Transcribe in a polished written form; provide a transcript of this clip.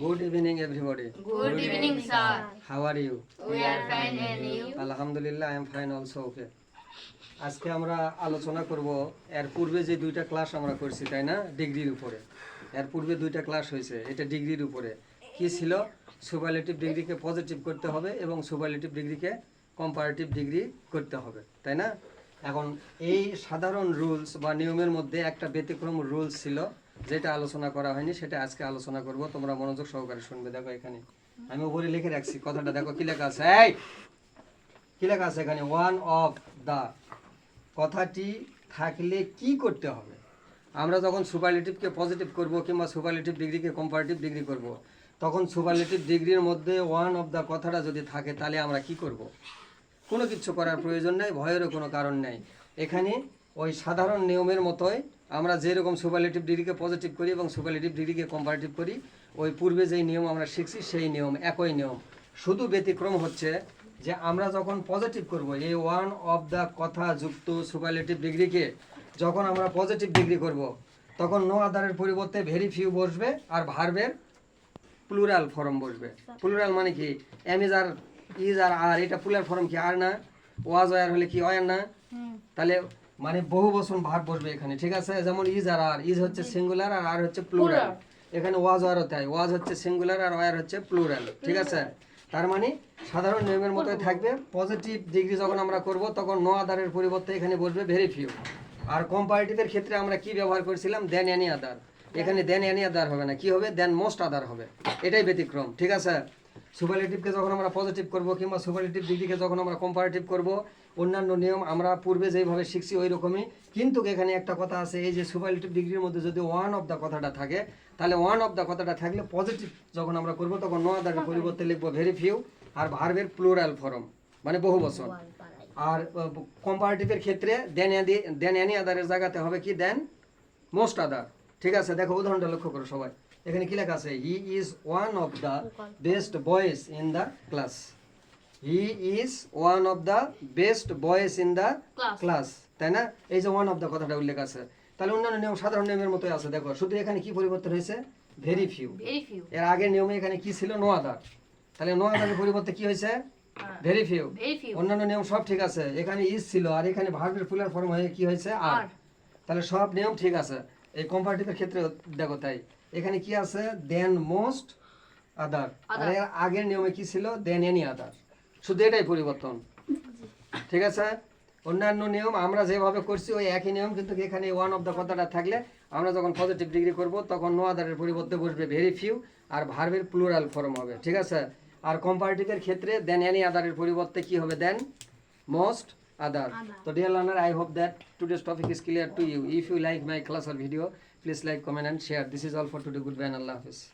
Good evening, everybody. Good evening, sir. How are you? We are fine and you? Alhamdulillah, I am fine also. Okay. আজকে আমরা আলোচনা করব এর পূর্বে যে দুইটা ক্লাস আমরা করছি তাই না ডিগ্রির উপরে এর পূর্বে দুইটা ক্লাস হয়েছে এটা ডিগ্রির উপরে কি ছিল সুপারলেটিভ ডিগ্রিকে পজিটিভ করতে হবে এবং সুপারলেটিভ ডিগ্রিকে কম্পারেটিভ ডিগ্রি করতে হবে তাই না এখন এই সাধারণ রুলস বা নিয়মের মধ্যে একটা ব্যতিক্রম রুলস ছিল যেটা আলোচনা করা হয়নি সেটা আজকে আলোচনা করব তোমরা মনোযোগ সহকারে শুনবে দেখো এখানে আমি উপরে লিখে রাখছি কথাটা দেখো কি লেখা আছে এই কি লেখা আছে এখানে ওয়ান অফ দা কথাটি থাকলে কি করতে হবে আমরা যখন সুপারলেটিভকে পজিটিভ করব কিংবা সুপারলেটিভ ডিগ্রিকে কম্পারেটিভ ডিগ্রি করব তখন সুপারলেটিভ ডিগ্রির মধ্যে ওয়ান অফ দা কথাটা যদি থাকে তাহলে আমরা কি করব কোনো কিছু করার প্রয়োজন নেই ভয়েরও কোনো কারণ নেই এখানে ওই সাধারণ নিয়মের মতোই আমরা যেরকম সুপারলেটিভ ডিগ্রিকে পজিটিভ করি এবং সুপারলেটিভ ডিগ্রিকে কম্পারেটিভ করি ওই পূর্বে যেই নিয়ম আমরা শিখছি সেই নিয়ম একই নিয়ম শুধু ব্যতিক্রম হচ্ছে যে আমরা যখন পজিটিভ করব এই ওয়ান অফ দা কথা যুক্ত সুপারলেটিভ ডিগ্রিকে যখন আমরা পজিটিভ ডিগ্রি করব তখন নো আদারের পরিবর্তে ভেরি ফিউ বসবে আর ভার্বের প্লুরাল ফর্ম বসবে প্লুরাল মানে কি এম ইজ আর এটা প্লুরাল ফর্ম কি আর না ওয়াজ ওয়ার হলে কি ওয়ার না তাহলে মানে বহু বচন ভার্ব বসবে এখানে ঠিক আছে যেমন ইজ আর ইজ হচ্ছে সিঙ্গুলার আর হচ্ছে প্লুরাল এখানে ওয়াজ ওয়ারও তাই ওয়াজ হচ্ছে সিঙ্গুলার আর ওয়ার হচ্ছে প্লুরাল ঠিক আছে তার মানে সাধারণ নিয়মের মতোই থাকবে পজিটিভ ডিগ্রি যখন আমরা করব তখন নো আদারের পরিবর্তে এখানে বসবে ভেরি ফিউ আর কম্পারেটিভের ক্ষেত্রে আমরা কি ব্যবহার করেছিলাম দেন এনি আদার এখানে দেন এনি আদার হবে না কি হবে দেন মোস্ট আদার হবে এটাই ব্যতিক্রম ঠিক আছে সুপারলেটিভকে যখন আমরা পজিটিভ করব কিংবা সুপারলেটিভ ডিগ্রিকে যখন আমরা কম্পারেটিভ করব অন্যান্য নিয়ম আমরা পূর্বে যেইভাবে শিখছি ওই রকমই কিন্তু এখানে একটা কথা আছে এই যে সুপারলেটিভ ডিগ্রির মধ্যে যদি ওয়ান অফ দ্য কথাটা থাকে তাহলে ওয়ান অফ দ্য কথাটা থাকলে পজিটিভ যখন আমরা করব তখন নো আদারের পরিবর্তে লিখবো ভেরি ফিউ আর ভার্বের প্লুরাল ফর্ম মানে বহু বচন আর কম্পারেটিভের ক্ষেত্রে দেন এনি আদারের জায়গাতে হবে কি দেন মোস্ট আদার ঠিক আছে দেখো উদাহরণটা লক্ষ্য করো সবাই এখানে কি লেখা আছে he is one of the best boys in the class he is one of the best boys in the class তাই না এই যে ওয়ান অফ দ্য কথাটা উল্লেখ আছে তাহলে অন্যান্য নিয়ম সাধারণ নিয়মের মতোই আছে দেখো শুধু এখানে কি পরিবর্তন হয়েছে ভেরি ফিউ এর আগের নিয়মে এখানে কি ছিল নো আদার তাহলে নো আদারের পরিবর্তে কি হয়েছে ভেরি ফিউ অন্যান্য নিয়ম সব ঠিক আছে এখানে ইজ ছিল আর এখানে ভার্বের প্লুরাল ফর্ম হয়ে কি হয়েছে আর তাহলে সব নিয়ম ঠিক আছে এই কম্পারেটিভের ক্ষেত্রে দেখো তাই এখানে কি আছে দেন মোস্ট আদার আর এর আগের নিয়মে কি ছিল দেন এনি আদার শুধু এটাই পরিবর্তন ঠিক আছে অন্যান্য নিয়ম আমরা যেভাবে করছি ওই একই নিয়ম কিন্তু এখানে ওয়ান অফ দ্য কথাটা থাকলে আমরা যখন পজিটিভ ডিগ্রি করব তখন নো আদারের পরিবর্তে বসবে ভেরি ফিউ আর ভার্বের প্লুরাল ফর্ম হবে ঠিক আছে আর কম্পারেটিভের ক্ষেত্রে দেন এনি আদারের পরিবর্তে কি হবে দেন most other. So dear learner, I hope that today's topic is clear to you. If you like my class or video, please like, comment and share. This is all for today. Goodbye and Allah Hafiz.